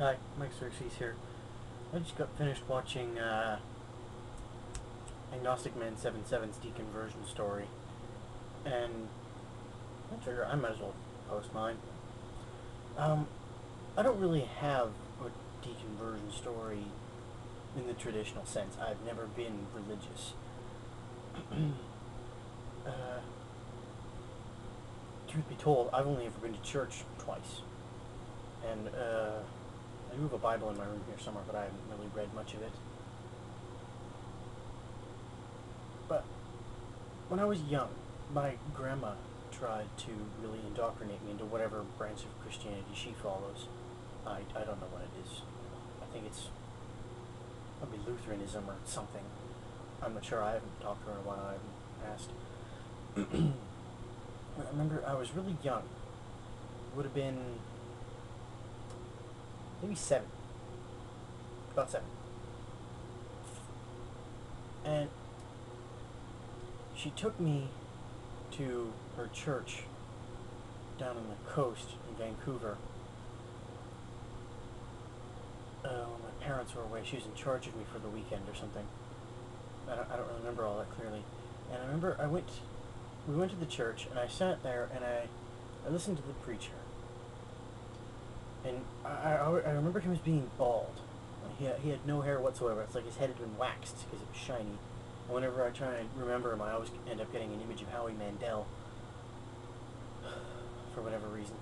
Hi, Mike Xerxes here. I just got finished watching Agnostic Man 7/7's deconversion story, and I figure I might as well post mine. Um, I don't really have a deconversion story in the traditional sense. I've never been religious. uh, Truth be told, I've only ever been to church twice, and I do have a Bible in my room here somewhere, but I haven't really read much of it. But when I was young, my grandma tried to really indoctrinate me into whatever branch of Christianity she follows. I don't know what it is. I think it's probably Lutheranism or something. I'm not sure. I haven't talked to her in a while. I haven't asked. I remember I was really young. Would have been maybe 7. About 7. And she took me to her church down on the coast in Vancouver. When my parents were away, she was in charge of me for the weekend or something. I don't really remember all that clearly. And I remember we went to the church, and I sat there, and I listened to the preacher. And I remember him as being bald. He had no hair whatsoever. It's like his head had been waxed because it was shiny. And whenever I try and remember him, I always end up getting an image of Howie Mandel for whatever reason.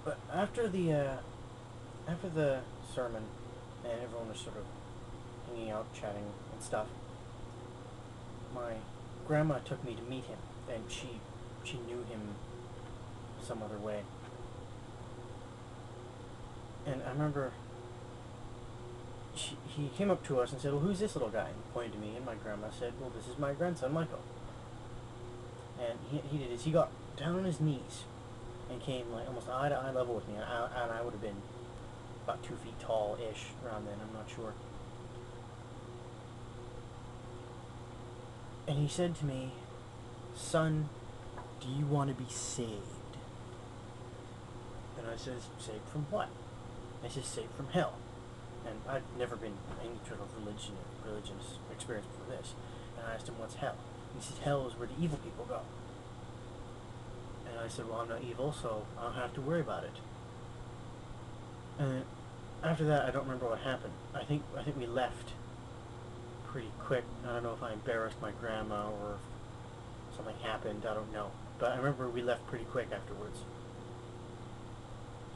But after the sermon, and everyone was sort of hanging out, chatting and stuff, my grandma took me to meet him, and she knew him some other way. And I remember he came up to us and said, "Well, who's this little guy?" And he pointed to me, and my grandma said, "Well, this is my grandson, Michael." And he did is he got down on his knees and came like almost eye to eye level with me, and I would have been about 2 feet tall-ish around then, I'm not sure. And he said to me, "Son, do you want to be saved?" And I says, "Saved from what?" And he says, "Saved from hell." And I'd never been in any sort of religious experience before this. And I asked him, "What's hell?" And he said, "Hell is where the evil people go." And I said, "Well, I'm not evil, so I don't have to worry about it." And after that, I don't remember what happened. I think we left pretty quick. I don't know if I embarrassed my grandma or if something happened. I don't know. But I remember we left pretty quick afterwards.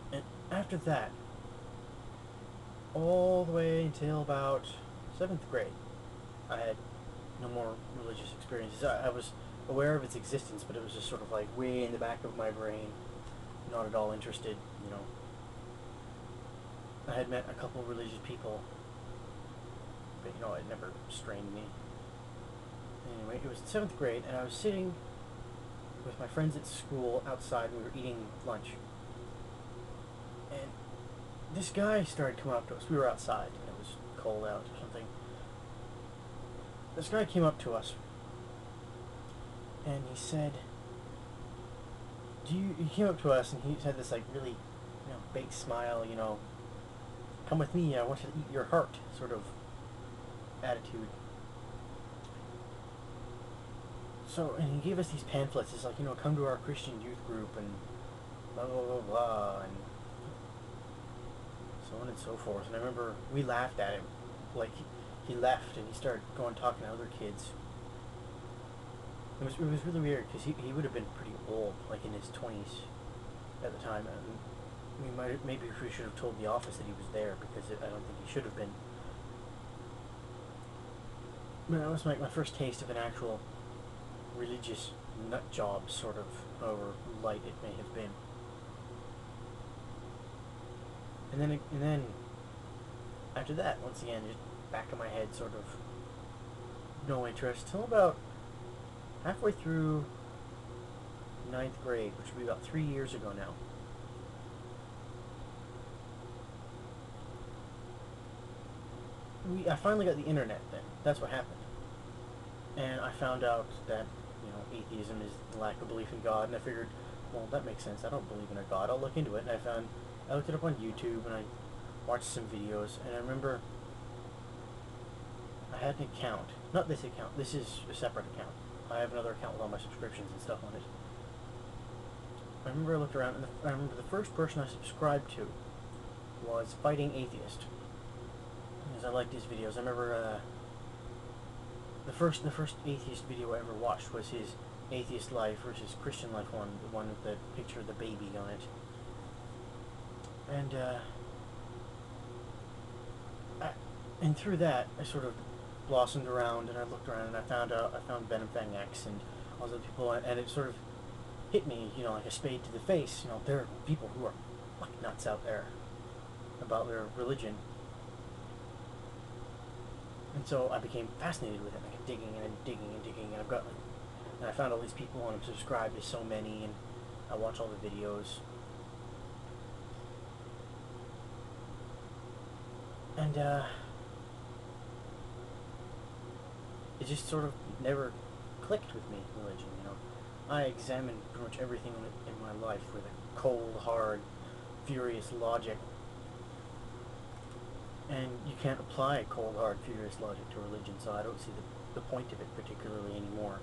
And after that, all the way until about 7th grade, I had no more religious experiences. I was aware of its existence, but it was just sort of like way in the back of my brain, not at all interested, you know. I had met a couple of religious people, but you know, it never strained me. Anyway, it was 7th grade, and I was sitting with my friends at school outside, and we were eating lunch. And this guy started coming up to us. We were outside, and it was cold out or something. This guy came up to us, and he said, he came up to us, and he had this like really, you know, big smile, you know, "Come with me, I want to eat your heart," sort of attitude. So, and he gave us these pamphlets. It's like, you know, "Come to our Christian youth group," and blah, blah, blah, blah, and so on and so forth. And I remember we laughed at him. Like, he left, and he started going talking to other kids. It was really weird, because he would have been pretty old, like in his 20s at the time. And maybe we should have told the office that he was there, because I don't think he should have been. But that was my first taste of an actual religious nut job, sort of, however light it may have been. And then after that, once again, just back of my head, sort of no interest, till about halfway through 9th grade, which would be about 3 years ago now. I finally got the internet then. That's what happened. And I found out that, you know, atheism is the lack of belief in God, and I figured, well, that makes sense. I don't believe in a God. I'll look into it. And I looked it up on YouTube, and I watched some videos, and I remember I had an account. Not this account. This is a separate account. I have another account with all my subscriptions and stuff on it. I remember I looked around, and I remember the first person I subscribed to was Fighting Atheist, because I liked his videos. I remember the first atheist video I ever watched was his Atheist Life versus Christian Life one, the one with the picture of the baby on it. And through that, I sort of blossomed around, and I looked around, and I found Venom Fang X and all those people, and it sort of hit me, you know, like a spade to the face. You know, there are people who are fucking nuts out there about their religion. And so I became fascinated with it. I kept digging and digging and digging, and and I found all these people, and I'm subscribed to so many, and I watch all the videos. And it just sort of never clicked with me, religion, you know. I examined pretty much everything in my life with a cold, hard, furious logic. And you can't apply cold, hard, furious logic to religion, so I don't see the point of it particularly anymore.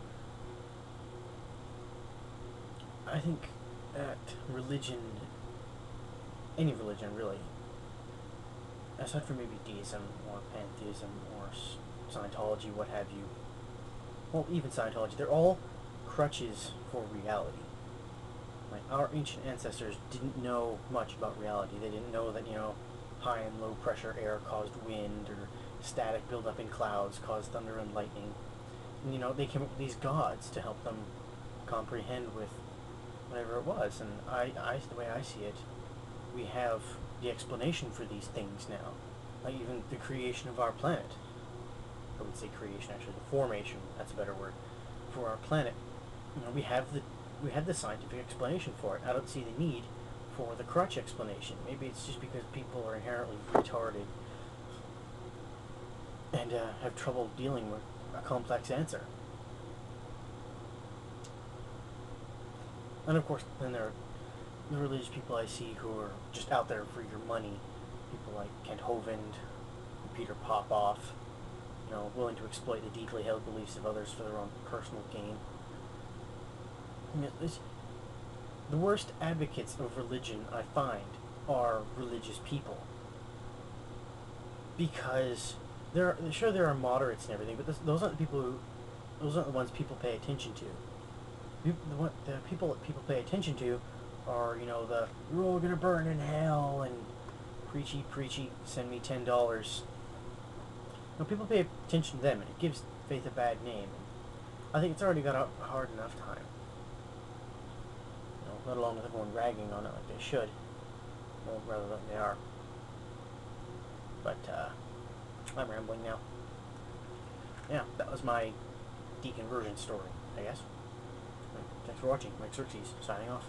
I think that religion, any religion really, aside from maybe deism or pantheism or Scientology, what have you, well, even Scientology, they're all crutches for reality. Like, our ancient ancestors didn't know much about reality. They didn't know that, you know, high and low pressure air caused wind, or static buildup in clouds caused thunder and lightning. And, you know, they came up with these gods to help them comprehend with whatever it was. And the way I see it, we have the explanation for these things now. Like even the creation of our planet. I would say creation, actually, the formation, that's a better word, for our planet. You know, we have the scientific explanation for it. I don't see the need for the crutch explanation. Maybe it's just because people are inherently retarded and have trouble dealing with a complex answer. And of course, then there are the religious people I see who are just out there for your money. People like Kent Hovind, Peter Popoff, you know, willing to exploit the deeply held beliefs of others for their own personal gain. The worst advocates of religion I find are religious people, because there are moderates and everything, but those aren't the ones people pay attention to. The people that people pay attention to are, you know, you're all gonna burn in hell and preachy, send me $10. You know, people pay attention to them, and it gives faith a bad name. I think it's already got a hard enough time. You know, let alone with everyone ragging on it like they should. Well, rather than they are. But, I'm rambling now. Yeah, that was my deconversion story, I guess. Thanks for watching. Mike Xerxes, signing off.